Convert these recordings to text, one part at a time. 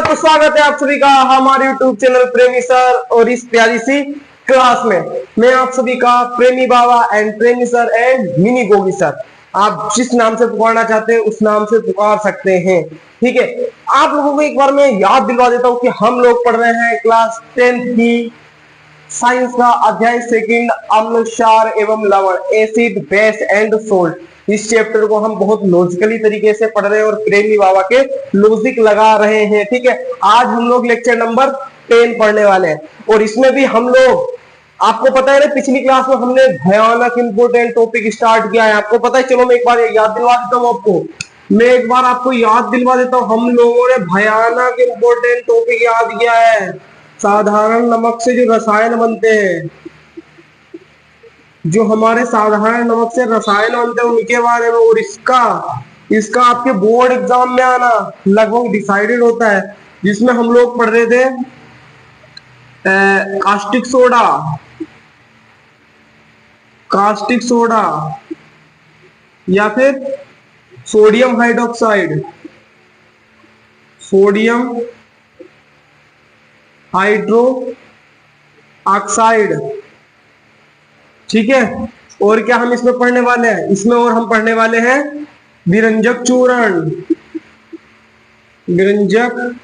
तो स्वागत है आप सभी का हमारे YouTube चैनल प्रेमी सर और इस प्यारी सी क्लास में। मैं आप सभी का प्रेमी बाबा एंड प्रेमी sir and mini Gogi sir, आप जिस नाम से पुकारना चाहते हैं उस नाम से पुकार सकते हैं। ठीक है, आप लोगों को एक बार मैं याद दिलवा देता हूँ कि हम लोग पढ़ रहे हैं क्लास 10th की साइंस का अध्याय सेकंड अम्ल क्षार एवं लवण, एसिड बेस एंड सोल्ट। इस चैप्टर को हम बहुत लॉजिकली तरीके से पढ़ रहे हैं और प्रेमी बाबा के लॉजिक लगा रहे हैं। ठीक है, आज हम लोग लेक्चर नंबर 10 पढ़ने वाले हैं और इसमें भी हम लोग, आपको पता है ना पिछली क्लास में हमने भयानक इंपोर्टेंट टॉपिक स्टार्ट किया है, आपको पता है। चलो मैं एक बार याद दिलवा देता हूँ आपको, मैं एक बार आपको याद दिलवा देता हूँ। हम लोगों ने भयानक इंपोर्टेंट टॉपिक याद किया है। साधारण नमक से जो रसायन बनते हैं, जो हमारे साधारण नमक से रसायन बनते हैं उनके बारे में, और इसका इसका आपके बोर्ड एग्जाम में आना लगभग डिसाइडेड होता है। जिसमें हम लोग पढ़ रहे थे कास्टिक सोडा, कास्टिक सोडा या फिर sodium hydroxide, sodium hydro oxide. ठीक है, और क्या हम इसमें पढ़ने वाले हैं, इसमें और हम पढ़ने वाले हैं विरंजक चूर्ण, विरंजक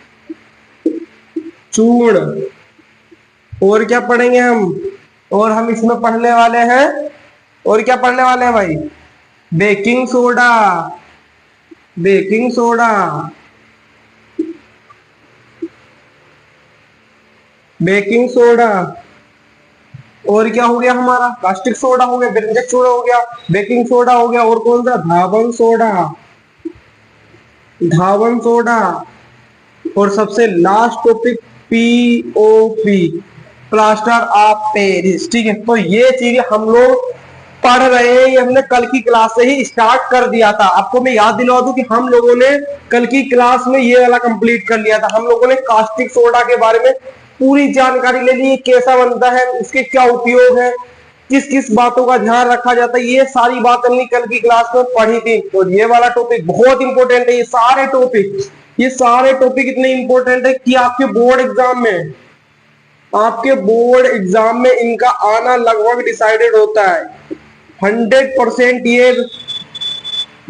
चूर्ण। और क्या पढ़ेंगे हम, और हम इसमें पढ़ने वाले हैं, और क्या पढ़ने वाले हैं भाई, baking soda, baking soda, baking soda. और क्या हो गया हमारा, कास्टिक सोडा हो गया, व्यंजक सोडा हो गया, बेकिंग सोडा हो गया, और कौन सा, धावन सोडा, धावन सोडा। और सबसे last topic POP, plaster of Paris. ठीक है, तो ये चीजें हम लोग पढ़ रहे हैं, ये हमने कल की क्लास से ही स्टार्ट कर दिया था। आपको मैं याद दिलवा दूं कि हम लोगों ने कल की क्लास में ये वाला कंप्लीट कर लिया था। हम लोगों ने कास्टिक सोडा के बारे में पूरी जानकारी ले ली, कैसा बनता है, इसके क्या उपयोग है, किस किस बातों का ध्यान रखा जाता है, ये सारी बात हमने कल की क्लास में पढ़ी थी। तो ये वाला टॉपिक बहुत इंपॉर्टेंट है। ये सारे टॉपिक इतने इंपॉर्टेंट है कि आपके बोर्ड एग्जाम में, आपके बोर्ड एग्जाम में इनका आना लगभग डिसाइडेड होता है। 100% ये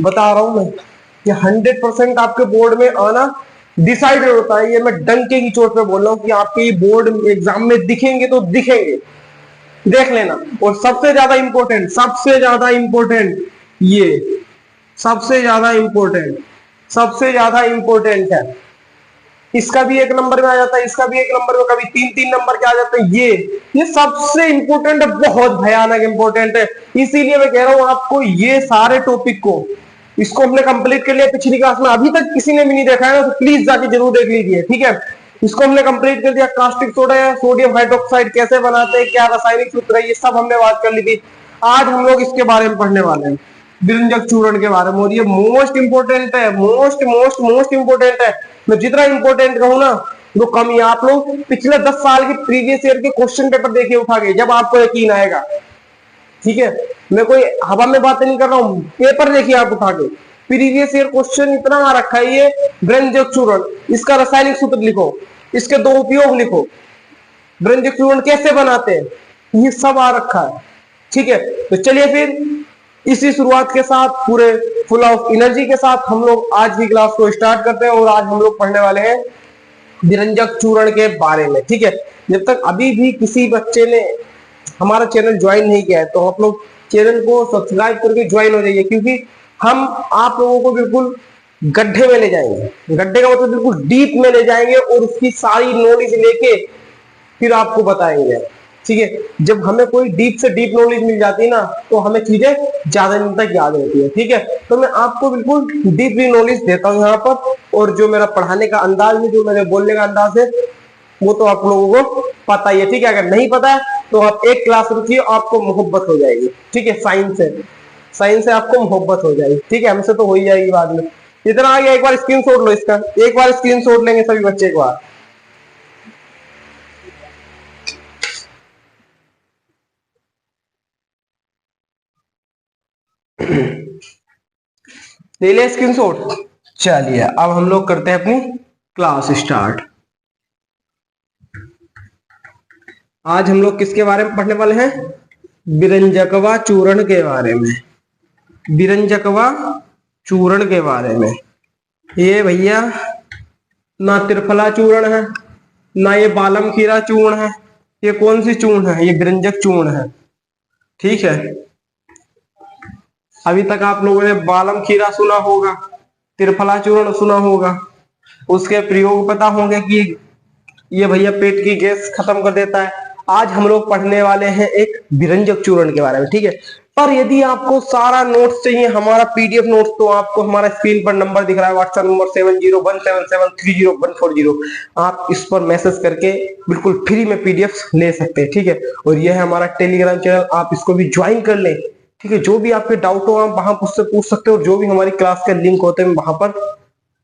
बता रहा हूं मैं कि 100% आपके बोर्ड में आना डिसाइडेड होता है। ये मैं डंके की चोट पे बोल रहा हूं कि आपके बोर्ड एग्जाम में दिखेंगे तो दिखेंगे, देख लेना। और सबसे ज्यादा इंपॉर्टेंट, सबसे ज्यादा इंपॉर्टेंट, ये सबसे ज्यादा इंपॉर्टेंट, सबसे ज्यादा इंपॉर्टेंट है। इसका भी एक नंबर में आ जाता है, इसका भी एक नंबर में, कभी 3-3 नंबर के आ जाते हैं। ये सबसे इंपॉर्टेंट है, बहुत भयानक इंपॉर्टेंट है। इसीलिए मैं कह रहा हूं आपको, ये सारे टॉपिक को, इसको हमने कंप्लीट कर लिया पिछली क्लास में। अभी तक किसी ने भी नहीं देखा है ना, तो प्लीज जाके जरूर देख लीजिए। ठीक है, इसको हमने कंप्लीट कर दिया। कास्टिक सोडा या सोडियम हाइड्रोक्साइड कैसे बनाते हैं, क्या रासायनिक सूत्र है, ये सब हमने बात कर ली थी। आज हम लोग इसके बारे में पढ़ने वाले हैं, विरंजक चूर्ण के बारे में, और ये मोस्ट इंपोर्टेंट है, मोस्ट मोस्ट मोस्ट इंपोर्टेंट है। मैं जितना इंपोर्टेंट कहूं ना वो कम ही। आप लोग पिछले 10 साल के प्रीवियस ईयर के क्वेश्चन पेपर देखिए उठा के, जब आपको यकीन आएगा। ठीक है, मैं कोई हवा में बातें नहीं कर रहा हूं, पेपर देखिए आप उठा के, प्रीवियस ईयर क्वेश्चन इतना आ रखा है। ये विरंजक चूर्ण, इसका रासायनिक सूत्र लिखो, इसके 2 उपयोग लिखो, विरंजक चूर्ण कैसे बनाते हैं, ये सब आ रखा है। ठीक है, तो चलिए फिर इसी शुरुआत के साथ, पूरे फुल ऑफ एनर्जी के साथ हम लोग आज की क्लास को स्टार्ट करते हैं। और आज हम लोग पढ़ने वाले हैं विरंजक चूर्ण के बारे में। ठीक है, जब तक अभी भी किसी बच्चे ने हमारा चैनल ज्वाइन नहीं किया है तो आप लोग चैनल को सब्सक्राइब करके ज्वाइन हो जाइए, क्योंकि हम आप लोगों को बिल्कुल गड्ढे में ले जाएंगे। गड्ढे का मतलब बिल्कुल डीप में ले जाएंगे और उसकी सारी नॉलेज लेके फिर आपको बताएंगे। ठीक है, जब हमें कोई डीप से डीप नॉलेज मिल जाती है ना, तो हमें चीजें ज्यादा दिन तक याद रहती है। ठीक है, तो मैं आपको बिल्कुल डीपली नॉलेज देता हूँ यहाँ पर। और जो मेरा पढ़ाने का अंदाज है, जो मेरे बोलने का अंदाज है, वो तो आप लोगों को पता ही है। ठीक है, अगर नहीं पता है तो आप एक क्लास रुकिए, आपको मोहब्बत हो जाएगी। ठीक है, साइंस से, साइंस से आपको मोहब्बत हो जाएगी। ठीक है, हमसे तो हो ही जाएगी बाद में। इतना आ गया, एक बार स्क्रीनशॉट लो इसका, एक बार स्क्रीनशॉट लेंगे सभी बच्चे एक बार। ले लिया स्क्रीनशॉट। चलिए अब हम लोग करते हैं अपनी क्लास स्टार्ट। आज हम लोग किसके बारे में पढ़ने वाले हैं? बिरंजकवा चूर्ण के बारे में। बिरंजकवा चूर्ण के बारे में। ये भैया ना त्रिफला चूर्ण है, ना ये बालम खीरा चूर्ण है। ये कौन सी चूर्ण है? ये बिरंजक चूर्ण है। ठीक है, अभी तक आप लोगों ने बालम खीरा सुना होगा, त्रिफला चूर्ण सुना होगा, उसके प्रयोग पता होंगे कि ये भैया पेट की गैस खत्म कर देता है। आज हम लोग पढ़ने वाले हैं एक बिरंजक चूर्ण के बारे में। ठीक है, पर यदि आपको सारा नोट्स चाहिए, हमारा पीडीएफ नोट्स, तो आपको हमारा स्क्रीन पर नंबर दिख रहा है, व्हाट्सएप नंबर 7017730140, आप इस पर मैसेज करके बिल्कुल फ्री में पीडीएफ ले सकते हैं। ठीक है, और यह है हमारा टेलीग्राम चैनल, आप इसको भी ज्वाइन कर लें। ठीक है, जो भी आपके डाउट हो आप वहां मुझसे पूछ सकते हो, और जो भी हमारी क्लास के लिंक होते हैं मैं वहां पर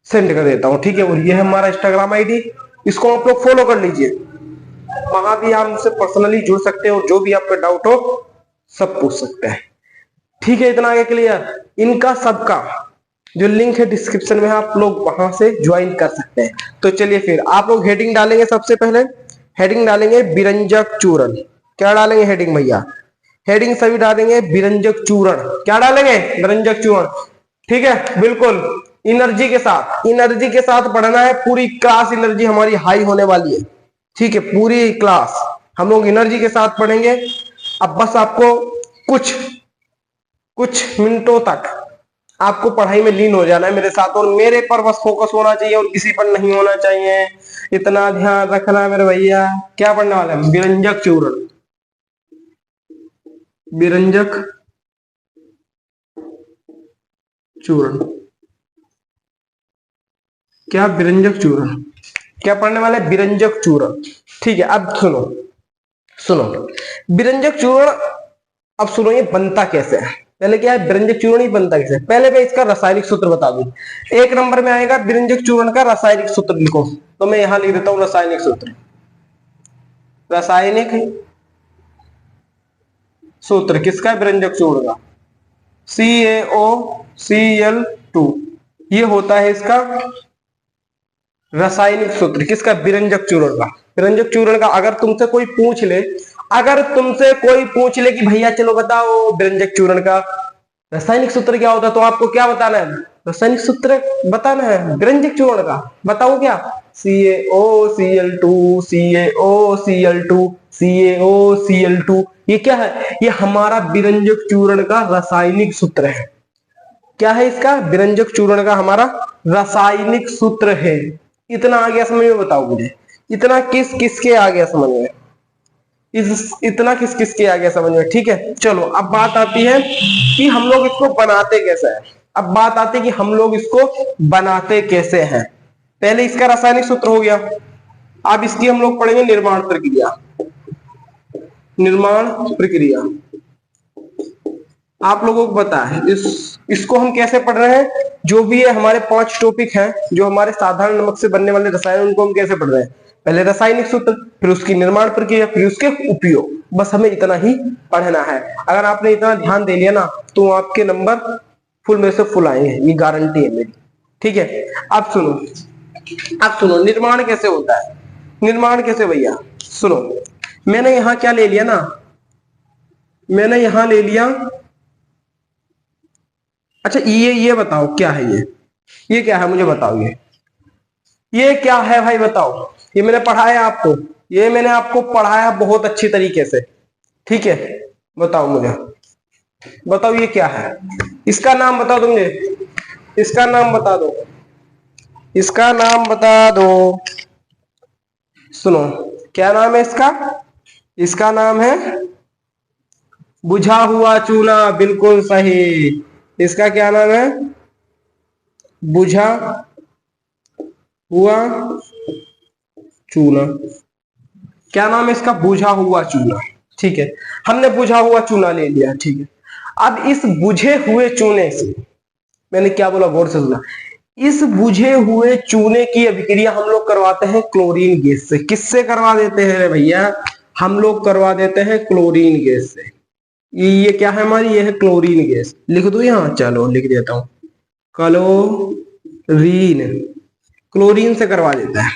सेंड कर देता हूँ। ठीक है, और ये है हमारा इंस्टाग्राम आईडी, इसको आप लोग फॉलो कर लीजिए। वहां भी आप मुझसे पर्सनली जुड़ सकते हो और जो भी आपका डाउट हो सब पूछ सकते हैं। ठीक है, इतना आगे क्लियर? इनका सबका जो लिंक है डिस्क्रिप्शन में, आप लोग वहां से ज्वाइन कर सकते हैं। तो चलिए फिर आप लोग हेडिंग डालेंगे। सबसे पहले हेडिंग डालेंगे बिरंजक चूर्ण। क्या डालेंगे हेडिंग भैया? हेडिंग सभी डालेंगे बिरंजक चूर्ण। क्या डालेंगे? बिरंजक चूर्ण। ठीक है, बिल्कुल एनर्जी के साथ, एनर्जी के साथ पढ़ना है। पूरी क्लास एनर्जी हमारी हाई होने वाली है। ठीक है, पूरी क्लास हम लोग एनर्जी के साथ पढ़ेंगे। अब बस आपको कुछ मिनटों तक आपको पढ़ाई में लीन हो जाना है मेरे साथ, और मेरे पर बस फोकस होना चाहिए और किसी पर नहीं होना चाहिए। इतना ध्यान रखना मेरे भैया। क्या पढ़ने वाले हैं? बिरंजक चूर्ण। बिरंजक चूर्ण। क्या? बिरंजक चूर्ण। क्या पढ़ने वाले? बिरंजक चूर्ण। ठीक है, अब सुनो सुनो, बिरंजक चूर्ण। अब सुनो ये बनता कैसे है। पहले क्या है, बिरंजक चूर्ण ही बनता कैसे है? पहले मैं इसका रासायनिक सूत्र बता दूं। एक नंबर में आएगा बिरंजक चूर्ण का रासायनिक सूत्र, लिखो। तो मैं यहां लिख देता हूं रासायनिक सूत्र। रासायनिक सूत्र किसका? बिरंजक चूर्ण का। CaOCl2, ये होता है इसका रासायनिक सूत्र। किसका? बिरंजक चूर्ण का। बिरंजक चूर्ण का अगर तुमसे कोई पूछ ले, अगर तुमसे कोई पूछ ले कि भैया चलो बताओ बिरंजक चूर्ण का रासायनिक सूत्र क्या होता है, तो आपको क्या बताना है? रासायनिक सूत्र बताना है बिरंजक चूर्ण का। बताओ क्या? CaOCl2, CaOCl2, CaOCl2। ये क्या है? ये हमारा बिरंजक चूर्ण का रासायनिक सूत्र है। क्या है इसका? बिरंजक चूर्ण का हमारा रासायनिक सूत्र है। इतना आ गया समझ में? बताओ मुझे, इतना किस किसके आ गया समझ में? इतना किस किसके आ गया समझ में? ठीक है, चलो अब बात आती है कि हम लोग इसको बनाते कैसे हैं। अब बात आती है कि हम लोग इसको बनाते कैसे हैं। पहले इसका रासायनिक सूत्र हो गया, अब इसकी हम लोग पढ़ेंगे निर्माण प्रक्रिया। निर्माण प्रक्रिया आप लोगों को पता है, इसको हम कैसे पढ़ रहे हैं? जो भी है हमारे 5 टॉपिक हैं, जो हमारे साधारण नमक से बनने वाले रसायन, उनको हम कैसे पढ़ रहे हैं? पहले रासायनिक सूत्र, फिर उसकी निर्माण प्रक्रिया, फिर उसके उपयोग। बस हमें इतना ही पढ़ना है। अगर आपने इतना ध्यान दे लिया ना, तो आपके नंबर फुल में से फुल आएंगे, ये गारंटी है मेरी। ठीक है, अब सुनो, अब सुनो निर्माण कैसे होता है। निर्माण कैसे भैया? सुनो, मैंने यहां क्या ले लिया ना, मैंने यहां ले लिया। अच्छा ये बताओ क्या है ये क्या है मुझे बताओ। ये क्या है भाई बताओ। ये मैंने पढ़ाया आपको, ये मैंने आपको पढ़ाया बहुत अच्छी तरीके से। ठीक है, बताओ मुझे, बताओ ये क्या है? इसका नाम बताओ तुम मुझे, इसका नाम बता दो, इसका नाम बता दो। सुनो, क्या नाम है इसका? इसका नाम है बुझा हुआ चूना। बिल्कुल सही। इसका क्या नाम है? बुझा हुआ चूना। क्या नाम है इसका? बुझा हुआ चूना। ठीक है, हमने बुझा हुआ चूना ले लिया। ठीक है, अब इस बुझे हुए चूने से, मैंने क्या बोला गौर से सुना, इस बुझे हुए चूने की अभिक्रिया हम लोग करवाते हैं क्लोरीन गैस से। किससे करवा देते हैं भैया? हम लोग करवा देते हैं क्लोरीन गैस से। ये क्या है हमारी? ये है क्लोरीन गैस। लिख दो यहां, चलो लिख देता हूं, क्लोरीन क्लोरीन से करवा देता है।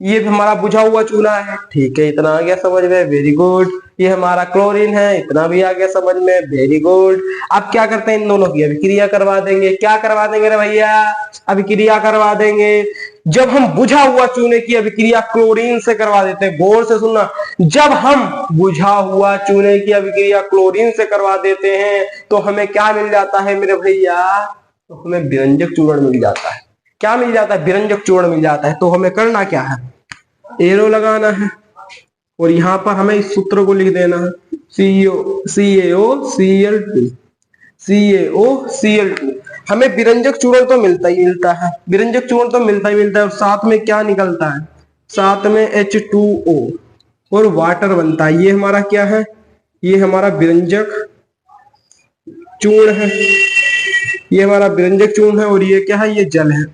ये हमारा बुझा हुआ चूल्हा है, ठीक है, इतना आ गया समझ में, वेरी गुड। ये हमारा क्लोरीन है, इतना भी आ गया समझ में, वेरी गुड। अब क्या करते हैं, इन दोनों की अभिक्रिया करवा देंगे। क्या करवा देंगे रे भैया, अभिक्रिया करवा देंगे। जब हम बुझा हुआ चूने की अभिक्रिया क्लोरीन से करवा देते हैं, गौर से सुनना, जब हम बुझा हुआ चूने की अभिक्रिया क्लोरीन से करवा देते हैं तो हमें क्या मिल जाता है मेरे भैया, तो हमें विरंजक चूर्ण मिल जाता है। क्या मिल जाता है, विरंजक चूर्ण मिल जाता है। तो हमें करना क्या है, एरो लगाना है और यहां पर हमें इस सूत्र को लिख देना है, CaOCl2 CaOCl2। हमें विरंजक चूर्ण तो मिलता ही मिलता है, विरंजक चूर्ण तो मिलता ही मिलता है, और साथ में क्या निकलता है, साथ में H2O और वाटर बनता है। ये हमारा क्या है, ये हमारा विरंजक चूर्ण है, ये हमारा विरंजक चूर्ण है। और ये क्या है, ये जल है,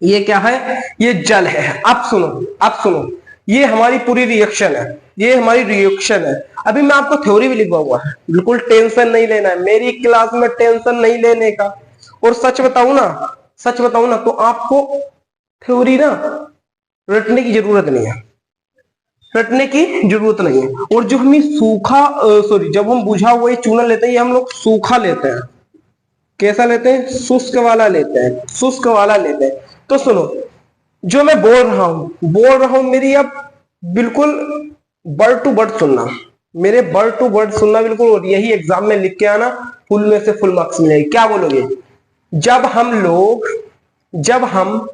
ये क्या है, ये जल है। अब सुनो, अब सुनो, ये हमारी पूरी रिएक्शन है, ये हमारी रिएक्शन है। अभी मैं आपको थ्योरी भी लिखवा हुआ है, बिल्कुल टेंशन नहीं लेना है, मेरी क्लास में टेंशन नहीं लेने का। और सच बताऊं ना, सच बताऊं ना, तो आपको थ्योरी ना रटने की जरूरत नहीं है, रटने की जरूरत नहीं है। और जो हम सूखा सॉरी, जब हम बुझा हुआ चूना लेते हैं, ये हम लोग सूखा लेते हैं। कैसा लेते हैं, शुष्क वाला लेते हैं, शुष्क वाला लेते हैं। तो सुनो, जो मैं बोल रहा हूं मेरी अब बिल्कुल वर्ड टू वर्ड सुनना, मेरे वर्ड टू वर्ड सुनना बिल्कुल, और यही एग्जाम में लिख के आना, फुल में से फुल मार्क्स मिलेंगे। क्या बोलोगे, जब हम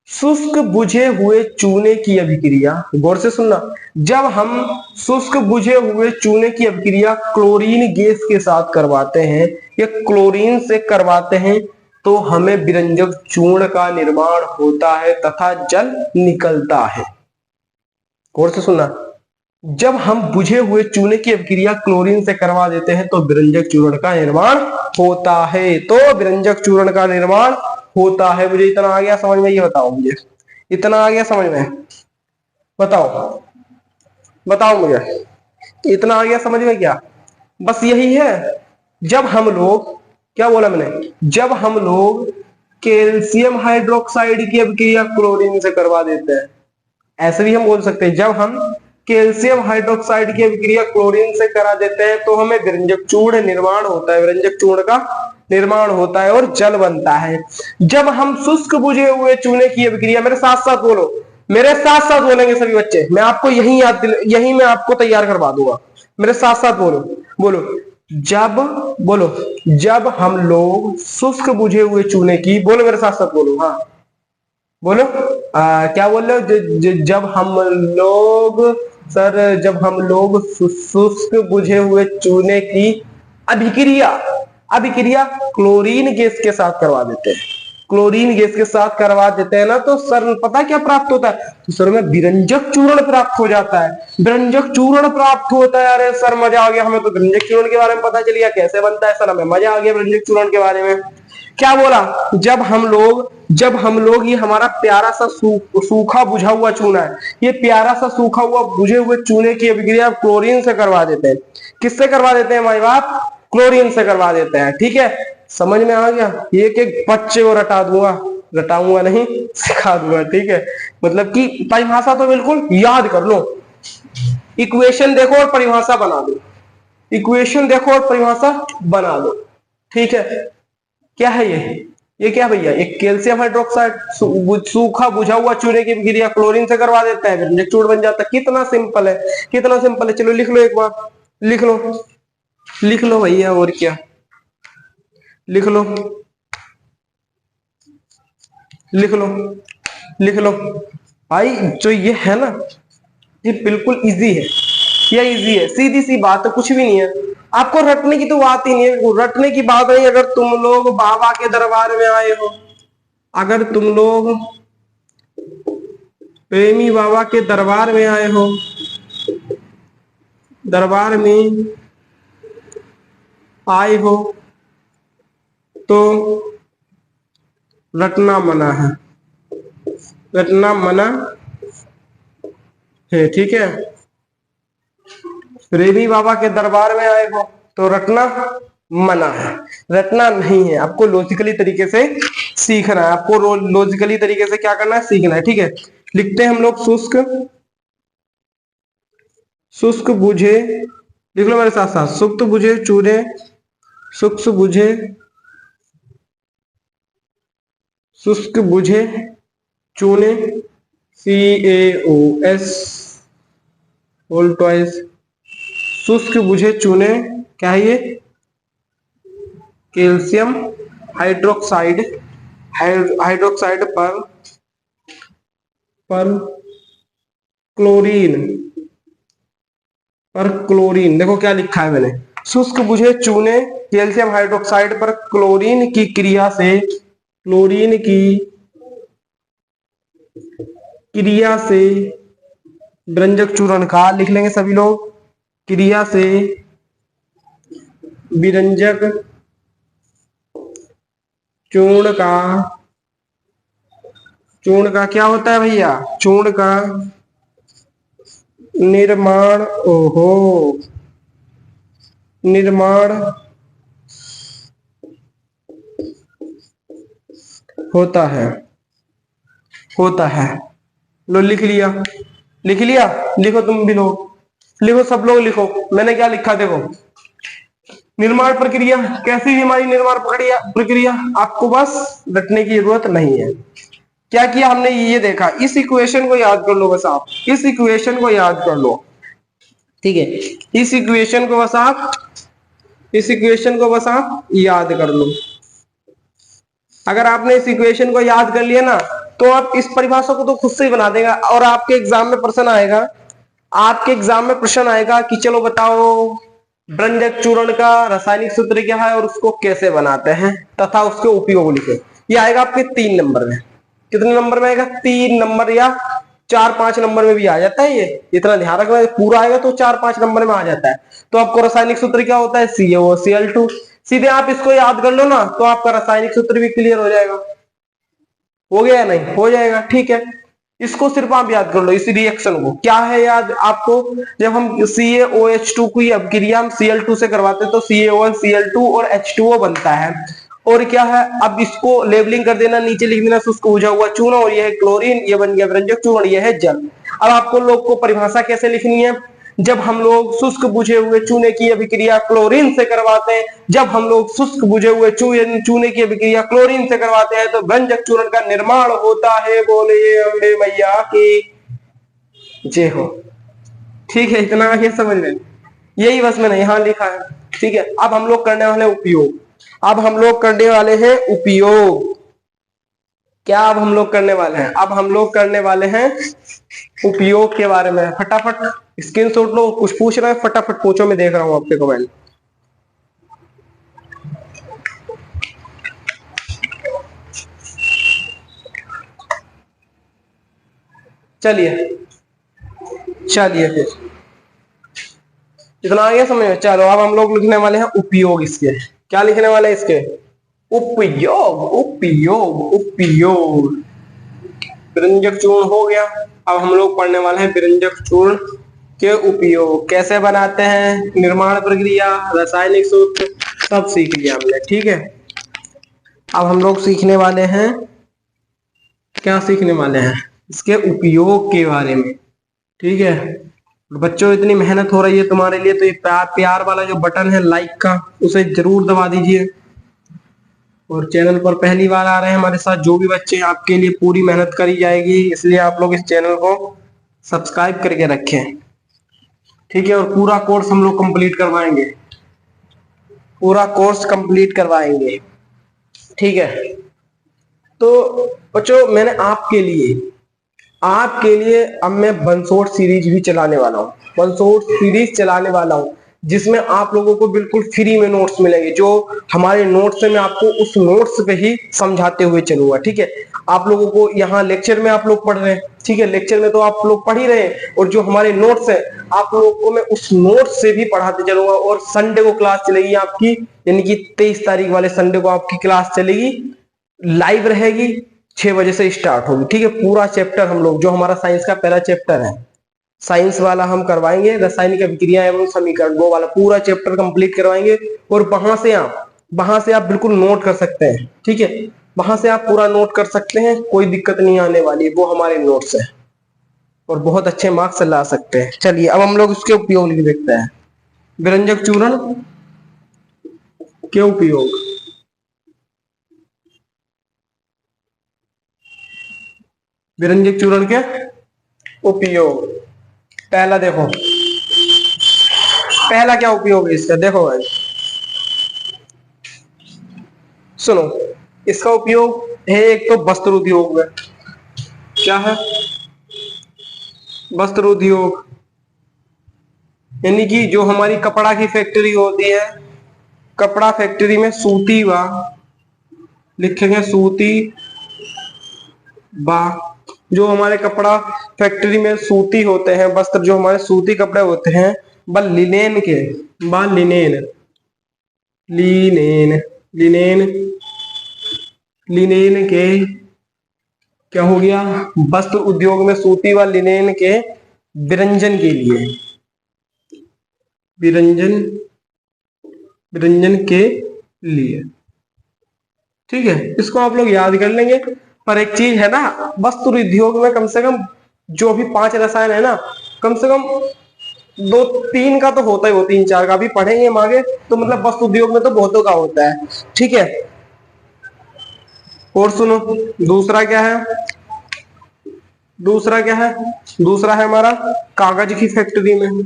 शुष्क बुझे हुए चूने की अभिक्रिया, गौर से सुनना, जब हम शुष्क बुझे हुए चूने की अभिक्रिया क्लोरीन गैस के साथ करवाते हैं या क्लोरीन से करवाते हैं तो हमें विरंजक चूर्ण का निर्माण होता है तथा जल निकलता है। गौर से सुनना, जब हम बुझे हुए चूने की अभिक्रिया क्लोरीन से करवा देते हैं तो विरंजक चूर्ण का निर्माण होता है, तो विरंजक चूर्ण का निर्माण होता है। मुझे इतना आ गया समझ में, ये बताओ मुझे, इतना आ गया समझ में, बताओ बताओ मुझे, इतना आ गया समझ में क्या, बस यही है। जब हम लोग, क्या बोला मैंने, जब हम लोग कैल्शियम हाइड्रोक्साइड की अभिक्रिया क्लोरीन से करवा देते हैं, ऐसे भी हम बोल सकते हैं, जब हम कैल्शियम हाइड्रोक्साइड की अभिक्रिया क्लोरीन से करा देते हैं तो हमें विरंजक चूर्ण निर्माण होता है, विरंजक चूर्ण का निर्माण होता है और जल बनता है। जब हम शुष्क बुझे हुए चूने की अभिक्रिया, मेरे साथ साथ बोलो, मेरे साथ साथ बोलेंगे सभी बच्चे, मैं आपको यही यही मैं आपको तैयार करवा दूंगा, मेरे साथ साथ बोलो, बोलो, जब, बोलो, जब हम लोग शुष्क बुझे हुए चूने की, बोलो मेरे साथ साथ बोलो, हाँ बोलो, क्या बोल रहे हो, जब हम लोग, सर जब हम लोग शुष्क बुझे हुए चूने की अभिक्रिया, अभिक्रिया क्लोरीन गैस के साथ करवा देते हैं, क्लोरीन गैस के साथ करवा देते हैं ना, तो सर पता क्या प्राप्त होता है, तो सर में विरंजक चूर्ण प्राप्त हो जाता है, विरंजक चूर्ण प्राप्त होता है। अरे सर मजा आ गया, हमें तो विरंजक चूर्ण के बारे में पता चल गया कैसे बनता है, सर हमें मजा आ गया विरंजक चूर्ण के बारे में। क्या बोला, जब हम लोग ये हमारा प्यारा सा सूखा बुझा हुआ चूना है, ये प्यारा सा सूखा हुआ बुझे हुए चूने की अभिक्रिया क्लोरीन से करवा देते हैं। किससे करवा देते हैं हमारे बाप, क्लोरीन से करवा देते हैं। ठीक है, समझ में आ गया, एक एक बच्चे को रटा दूंगा, रटाऊंगा नहीं, सिखा दूंगा। ठीक है, मतलब कि परिभाषा तो बिल्कुल याद कर लो, इक्वेशन देखो और परिभाषा बना दो, इक्वेशन देखो और परिभाषा बना दो। ठीक है, क्या है ये क्या भैया, एक कैल्शियम हाइड्रोक्साइड सूखा बुझा हुआ चूने की अभिक्रिया क्लोरीन से करवा देता है, विरंजक चूर्ण बन जाता है। कितना सिंपल है, कितना सिंपल है। चलो लिख लो एक बार, लिख लो, लिख लो भैया, और क्या, लिख लो, लिख लो, लिख लो भाई। जो ये है ना, ये बिल्कुल इजी है, ये इजी है, सीधी सी बात है, कुछ भी नहीं है। आपको रटने की तो बात ही नहीं है, रटने की बात नहीं। अगर तुम लोग बाबा के दरबार में आए हो, अगर तुम लोग प्रेमी बाबा के दरबार में आए हो, दरबार में आए हो, तो रटना मना है, रटना मना है। ठीक है, प्रेमी बाबा के दरबार में आए हो तो रटना मना है, रटना नहीं है, आपको लॉजिकली तरीके से सीखना है, आपको लॉजिकली तरीके से क्या करना है, सीखना है। ठीक है, लिखते हैं हम लोग शुष्क, शुष्क बुझे, लिख लो मेरे साथ साथ, शुष्क बुझे चूने, शुष्क बुझे, शुष्क बुझे चूने, CaOS होल ट्वाइस, शुष्क बुझे चूने, क्या है ये, कैल्शियम हाइड्रोक्साइड, हाइड्रोक्साइड पर क्लोरीन, पर क्लोरीन, देखो क्या लिखा है मैंने, शुष्क बुझे चूने कैल्शियम हाइड्रोक्साइड पर क्लोरीन की क्रिया से, क्लोरीन की क्रिया से विरंजक चूर्ण का, लिख लेंगे सभी लोग, क्रिया से विरंजक चूर्ण का, चूर्ण का क्या होता है भैया, चूर्ण का निर्माण, ओहो, निर्माण होता है, होता है। लो लिख लिया, लिख लिया, लिखो तुम भी लोग, लिखो सब लोग लिखो, मैंने क्या लिखा देखो, निर्माण प्रक्रिया, कैसी भी हमारी निर्माण प्रक्रिया, प्रक्रिया आपको बस रटने की जरूरत नहीं है। क्या किया हमने, ये देखा, इस इक्वेशन को याद कर लो बस आप, इस इक्वेशन को याद कर लो, ठीक है, इस इक्वेशन को बस आप, इस इक्वेशन को बस आप याद कर लो। अगर आपने इस इक्वेशन को याद कर लिया ना, तो आप इस परिभाषा को तो खुद से ही बना देगा, और आपके एग्जाम में प्रश्न आएगा, आपके एग्जाम में प्रश्न आएगा कि चलो बताओ विरंजक चूर्ण का रासायनिक सूत्र क्या है और उसको कैसे बनाते हैं तथा उसके उपयोग लिखे। ये आएगा आपके 3 नंबर में, कितने नंबर में आएगा, 3 नंबर या 4-5 नंबर में भी आ जाता है, ये इतना ध्यान रखना, पूरा आएगा तो 4-5 नंबर में आ जाता है। तो आपको रासायनिक सूत्र क्या होता है, CaOCl2, सीधे आप इसको याद कर लो ना, तो आपका रासायनिक सूत्र भी क्लियर हो जाएगा। हो गया या नहीं, हो जाएगा, ठीक है। इसको सिर्फ आप याद कर लो, इस रिएक्शन को क्या है याद आपको, जब हम CaOH2 की अपक्रिया हम Cl2 से करवाते हैं तो CaO1 Cl2 और H2O बनता है, और क्या है, अब इसको लेबलिंग कर देना, नीचे लिख देना शुष्क बुझा हुआ चूर्ण, और यह है क्लोरीन, ये बन गया विरंजक चूर्ण, यह है जल। अब आपको लोग को परिभाषा कैसे लिखनी है, जब हम लोग शुष्क बुझे हुए चूने की अभिक्रिया क्लोरीन से करवाते हैं, जब हम लोग शुष्क बुझे हुए चूने की अभिक्रिया क्लोरीन से करवाते हैं तो विरंजक चूर्ण का निर्माण होता है, बोले अम्बे मैया की जय हो। ठीक है, इतना आगे समझ में, यही बस मैंने यहां लिखा है, ठीक है। अब हम लोग करने वाले उपयोग, अब हम लोग करने वाले हैं उपयोग, क्या अब हम लोग करने वाले हैं, अब हम लोग करने वाले हैं उपयोग के बारे में। फटाफट स्क्रीनशॉट लो, कुछ पूछ रहे हैं फटाफट पूछो, मैं देख रहा हूं आपके कमेंट। चलिए चलिए फिर, इतना आ गया समझ में। चलो अब हम लोग लिखने वाले हैं उपयोग इसके, क्या लिखने वाले हैं इसके, उपयोग, उपयोग, उपयोग। विरंजक चूर्ण हो गया, अब हम लोग पढ़ने वाले हैं विरंजक चूर्ण के उपयोग, कैसे बनाते हैं, निर्माण प्रक्रिया, रासायनिक सूत्र, सब सीख लिया हमने, ठीक है। अब हम लोग सीखने वाले हैं, क्या सीखने वाले हैं, इसके उपयोग के बारे में, ठीक है। बच्चों इतनी मेहनत हो रही है तुम्हारे लिए, तो ये प्यार वाला जो बटन है लाइक का, उसे जरूर दबा दीजिए, और चैनल पर पहली बार आ रहे हैं हमारे साथ जो भी बच्चे, आपके लिए पूरी मेहनत करी जाएगी, इसलिए आप लोग इस चैनल को सब्सक्राइब करके रखें, ठीक है। और पूरा कोर्स हम लोग कंप्लीट करवाएंगे, पूरा कोर्स कंप्लीट करवाएंगे, ठीक है। तो बच्चों मैंने आपके लिए अब मैं बंसोट सीरीज भी चलाने वाला हूँ, बंसोट सीरीज चलाने वाला हूँ, जिसमें आप लोगों को बिल्कुल फ्री में नोट्स मिलेंगे, जो हमारे नोट्स है मैं आपको उस नोट्स पे ही समझाते हुए चलूंगा, ठीक है। आप लोगों को यहाँ लेक्चर में आप लोग पढ़ रहे हैं, ठीक है, लेक्चर में तो आप लोग पढ़ ही रहे हैं, और जो हमारे नोट्स है आप लोगों को मैं उस नोट्स से भी पढ़ाते चलूंगा। और संडे को क्लास चलेगी आपकी, यानी कि 23 तारीख वाले संडे को आपकी क्लास चलेगी, लाइव रहेगी, 6 बजे से स्टार्ट होगी, ठीक है। पूरा चैप्टर हम लोग, जो हमारा साइंस का पहला चैप्टर है, साइंस वाला हम करवाएंगे, रासायनिक अभिक्रिया एवं समीकरण, वो वाला पूरा चैप्टर कंप्लीट करवाएंगे। और वहां से आप बिल्कुल नोट कर सकते हैं, ठीक है, वहां से आप पूरा नोट कर सकते हैं, कोई दिक्कत नहीं आने वाली, वो हमारे नोट्स है और बहुत अच्छे मार्क्स ला सकते हैं। चलिए अब हम लोग उसके उपयोग लिख देखते हैं। विरंजक चूर्ण के उपयोग, विरंजक चूर्ण के उपयोग। पहला देखो, पहला क्या उपयोग है इसका, देखो भाई सुनो, इसका उपयोग है एक तो वस्त्र उद्योग में। क्या है? वस्त्र उद्योग, यानी कि जो हमारी कपड़ा की फैक्ट्री होती है, कपड़ा फैक्ट्री में सूती व, लिखेंगे सूती व, जो हमारे कपड़ा फैक्ट्री में सूती होते हैं वस्त्र, जो हमारे सूती कपड़े होते हैं, व लिनेन के, व लिनेन, लिनेन, लिनेन, लिनेन के, क्या हो गया, वस्त्र उद्योग में सूती व लिनेन के विरंजन के लिए, विरंजन, विरंजन के लिए, ठीक है, इसको आप लोग याद कर लेंगे। पर एक चीज है ना, वस्त्र उद्योग में कम से कम जो भी 5 रसायन है ना, कम से कम 2-3 का तो होता ही हो, 3-4 का भी पढ़ेंगे हम आगे, तो मतलब वस्त्र उद्योग में तो बहुतों का होता है, ठीक है। और सुनो, दूसरा क्या है, दूसरा क्या है, दूसरा है हमारा कागज की फैक्ट्री में,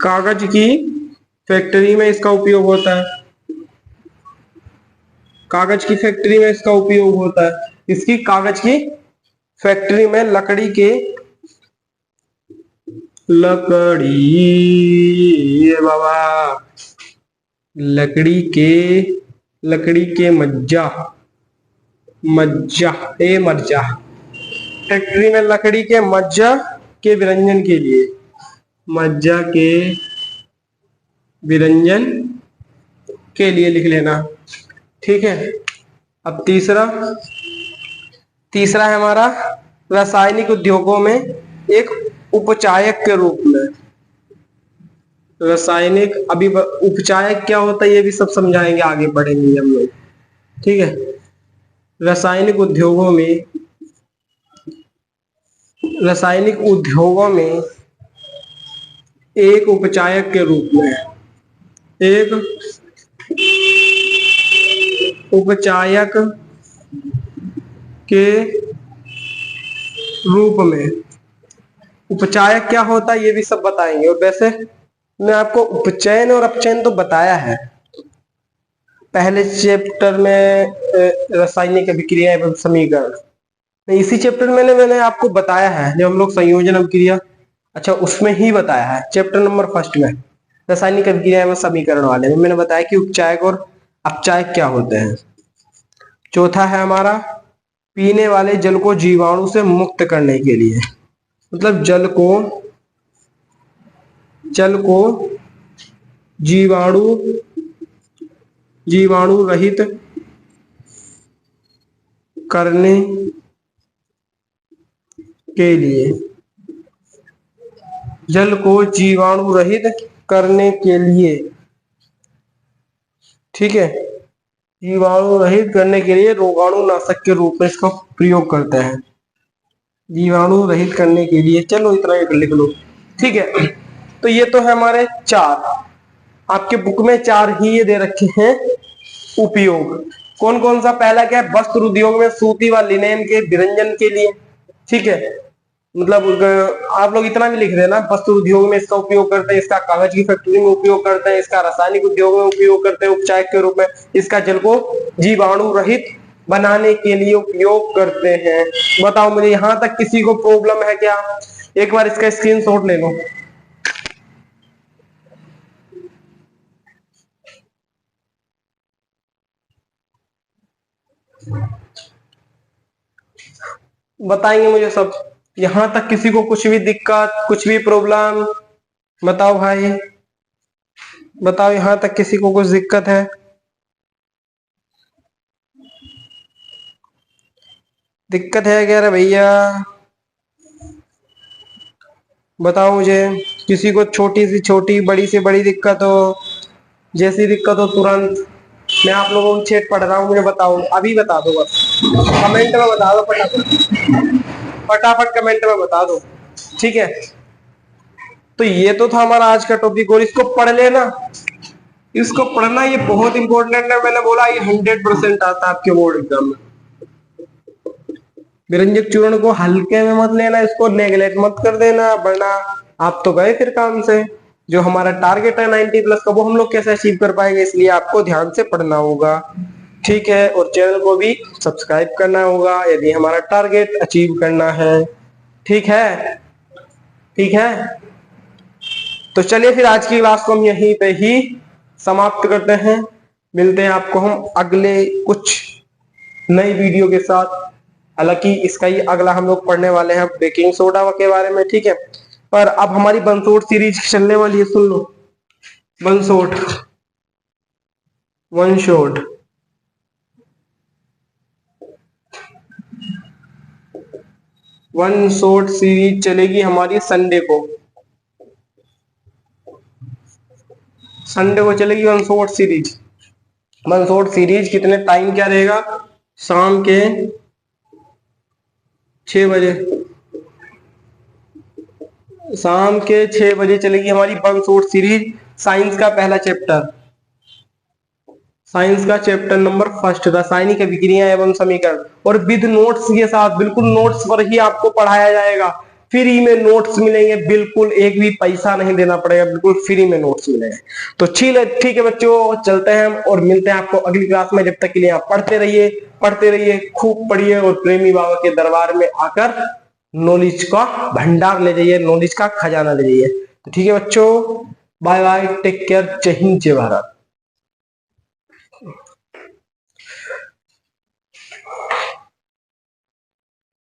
कागज की फैक्ट्री में इसका उपयोग होता है, कागज की फैक्ट्री में इसका उपयोग होता है। इसकी कागज की फैक्ट्री में लकड़ी के, लकड़ी, ये बाबा, लकड़ी के, लकड़ी के मज्जा, मज्जा, ए मज्जा, फैक्ट्री में लकड़ी के मज्जा के विरंजन के लिए, मज्जा के विरंजन के लिए लिख लेना, ठीक है। अब तीसरा, तीसरा है हमारा रासायनिक उद्योगों में एक उपचायक के रूप में, रासायनिक, अभी उपचायक क्या होता है ये भी सब समझाएंगे, आगे बढ़ेंगे हम लोग, ठीक है। रासायनिक उद्योगों में, रासायनिक उद्योगों में एक उपचायक के रूप में, एक उपचायक के रूप में, उपचायक क्या होता है ये भी सब बताएंगे। और वैसे मैं आपको उपचयन और अपचयन तो बताया है पहले चैप्टर में, रासायनिक अभिक्रिया एवं समीकरण, इसी चैप्टर में मैंने आपको बताया है, जब हम लोग संयोजन अभिक्रिया, अच्छा उसमें ही बताया है, चैप्टर नंबर 1 में रासायनिक अभिक्रिया एवं समीकरण वाले में मैंने बताया कि उपचायक और अपचायक क्या होते हैं। चौथा है हमारा पीने वाले जल को जीवाणु से मुक्त करने के लिए, मतलब जल को जीवाणु, जीवाणु रहित करने के लिए, जल को जीवाणु रहित करने के लिए, ठीक है, जीवाणु रहित करने के लिए रोगाणु नाशक के रूप में इसका प्रयोग करते हैं, जीवाणु रहित करने के लिए, चलो इतना ही लिख लो, ठीक है। तो ये तो है हमारे 4, आपके बुक में 4 ही ये दे रखे हैं उपयोग। कौन कौन सा, पहला क्या है, वस्त्र उद्योग में सूती व लिनेन के विरंजन के लिए, ठीक है, मतलब आप लोग इतना भी लिख देना, वस्त्र उद्योग में इसका उपयोग करते हैं, इसका कागज की फैक्ट्री में उपयोग करते हैं, इसका रासायनिक उद्योग में उपयोग करते हैं उपचायक के रूप में, इसका जल को जीवाणु रहित बनाने के लिए उपयोग करते हैं। बताओ मुझे, यहां तक किसी को प्रॉब्लम है क्या? एक बार इसका स्क्रीनशॉट ले लो। बताएंगे मुझे सब, यहां तक किसी को कुछ भी दिक्कत, कुछ भी प्रॉब्लम, बताओ भाई, बताओ यहां तक किसी को कुछ दिक्कत है? दिक्कत है क्या रे भैया? बताओ मुझे, किसी को छोटी से छोटी बड़ी से बड़ी दिक्कत हो, जैसी दिक्कत हो तुरंत, मैं आप लोगों को चैट पढ़ रहा हूँ, मुझे बताओ, अभी बता दो, बस कमेंट में बता दो फटाफट, फटाफट कमेंट में बता दो, ठीक है। तो ये तो था हमारा आज का टॉपिक, और इसको पढ़ लेना, इसको पढ़ना, ये बहुत इंपॉर्टेंट है। मैंने बोला ये 100% आता है आपके बोर्ड एग्जाम में। विरंजक चूर्ण को हल्के में मत लेना, इसको नेगलेक्ट मत कर देना, वरना आप तो गए फिर काम से। जो हमारा टारगेट है 90+ का, वो हम लोग कैसे अचीव कर पाएंगे, इसलिए आपको ध्यान से पढ़ना होगा, ठीक है। और चैनल को भी सब्सक्राइब करना होगा यदि हमारा टारगेट अचीव करना है, ठीक है, ठीक है। तो चलिए फिर आज की क्लास को हम यहीं पे ही समाप्त करते हैं। मिलते हैं आपको हम अगले कुछ नई वीडियो के साथ। हालांकि इसका ही अगला हम लोग पढ़ने वाले हैं बेकिंग सोडा के बारे में, ठीक है। पर अब हमारी बंसोट सीरीज चलने वाली है, सुन लो, बंसोट, one shot, one shot series चलेगी हमारी संडे को, संडे को चलेगी one shot series. One shot series कितने टाइम क्या रहेगा, शाम के 6 बजे, शाम के 6 बजे चलेगी हमारी वन शॉट सीरीज। साइंस का पहला चैप्टर, साइंस का चैप्टर नंबर 1 रासायनिक अभिक्रिया एवं समीकरण, और विद नोट्स के साथ, बिल्कुल नोट्स पर ही आपको पढ़ाया जाएगा। फ्री में नोट्स मिलेंगे, बिल्कुल एक भी पैसा नहीं देना पड़ेगा, बिल्कुल फ्री में नोट्स मिलेंगे। तो ठीक है बच्चों, चलते हैं हम और मिलते हैं आपको अगली क्लास में। जब तक के लिए आप पढ़ते रहिए, पढ़ते रहिए, खूब पढ़िए, और प्रेमी बाबा के दरबार में आकर नॉलेज का भंडार ले जाइए, नॉलेज का खजाना ले जाइए। तो ठीक है बच्चों, बाय बाय, टेक केयर, जय हिंद, जय भारत।